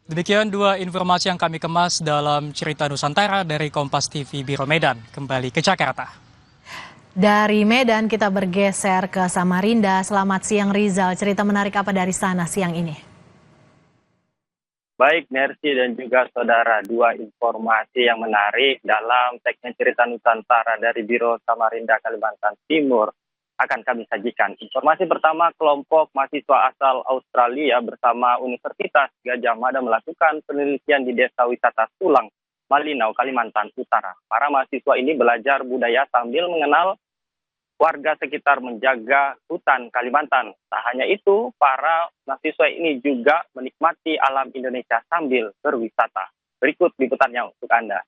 Demikian dua informasi yang kami kemas dalam Cerita Nusantara dari Kompas TV Biro Medan. Kembali ke Jakarta. Dari Medan kita bergeser ke Samarinda. Selamat siang Rizal, cerita menarik apa dari sana siang ini? Baik, Mercy dan juga saudara, dua informasi yang menarik dalam segmen Cerita Nusantara dari Biro Samarinda Kalimantan Timur akan kami sajikan. Informasi pertama, kelompok mahasiswa asal Australia bersama Universitas Gadjah Mada melakukan penelitian di Desa Wisata Tulang, Malinau, Kalimantan Utara. Para mahasiswa ini belajar budaya sambil mengenal warga sekitar menjaga hutan Kalimantan. Tak hanya itu, para mahasiswa ini juga menikmati alam Indonesia sambil berwisata. Berikut liputannya untuk Anda.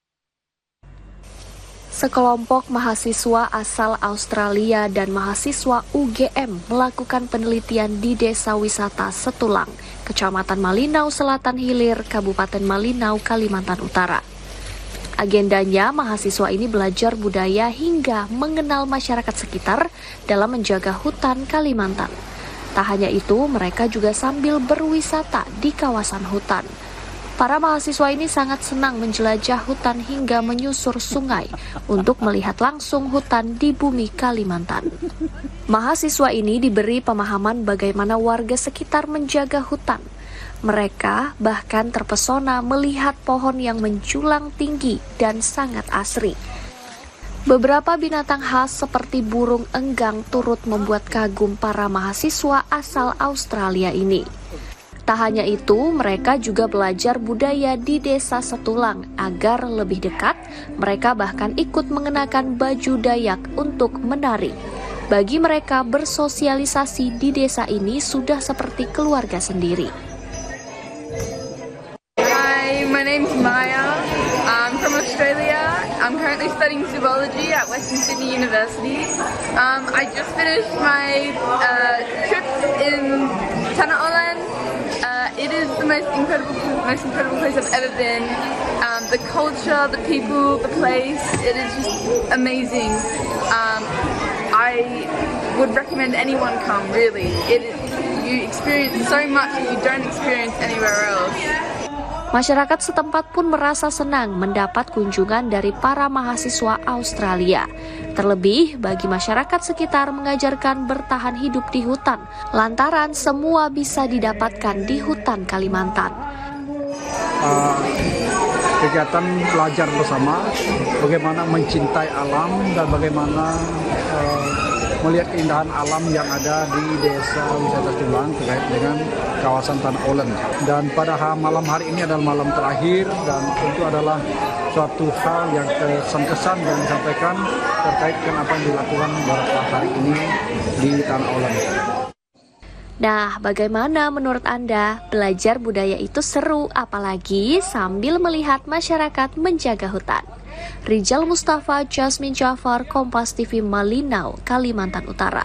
Sekelompok mahasiswa asal Australia dan mahasiswa UGM melakukan penelitian di Desa Wisata Setulang, Kecamatan Malinau Selatan Hilir, Kabupaten Malinau, Kalimantan Utara. Agendanya, mahasiswa ini belajar budaya hingga mengenal masyarakat sekitar dalam menjaga hutan Kalimantan. Tak hanya itu, mereka juga sambil berwisata di kawasan hutan. Para mahasiswa ini sangat senang menjelajah hutan hingga menyusur sungai untuk melihat langsung hutan di bumi Kalimantan. Mahasiswa ini diberi pemahaman bagaimana warga sekitar menjaga hutan. Mereka bahkan terpesona melihat pohon yang menjulang tinggi dan sangat asri. Beberapa binatang khas seperti burung enggang turut membuat kagum para mahasiswa asal Australia ini. Tak hanya itu, mereka juga belajar budaya di Desa Setulang agar lebih dekat. Mereka bahkan ikut mengenakan baju Dayak untuk menari. Bagi mereka, bersosialisasi di desa ini sudah seperti keluarga sendiri. Hi, my name's Maya. I'm from Australia. I'm currently studying zoology at Western Sydney University. I just finished my trip in Tanah Oland. It is the most incredible place I've ever been. The culture, the people, the place, it is just amazing. I would recommend anyone come, really. You experience so much that you don't experience anywhere else. Masyarakat setempat pun merasa senang mendapat kunjungan dari para mahasiswa Australia. Terlebih bagi masyarakat sekitar mengajarkan bertahan hidup di hutan, lantaran semua bisa didapatkan di hutan Kalimantan. Kegiatan belajar bersama, bagaimana mencintai alam dan bagaimana melihat keindahan alam yang ada di Desa Wisata Tulang terkait dengan kawasan Tanah Oland. Dan pada malam hari ini adalah malam terakhir dan tentu adalah suatu hal yang kesan-kesan yang disampaikan terkait dengan apa yang dilakukan beberapa hari ini di Tanah Oland. Nah, bagaimana menurut Anda? Belajar budaya itu seru, apalagi sambil melihat masyarakat menjaga hutan. Rizal Mustafa, Jasmine Jafar, Kompas TV Malinau, Kalimantan Utara.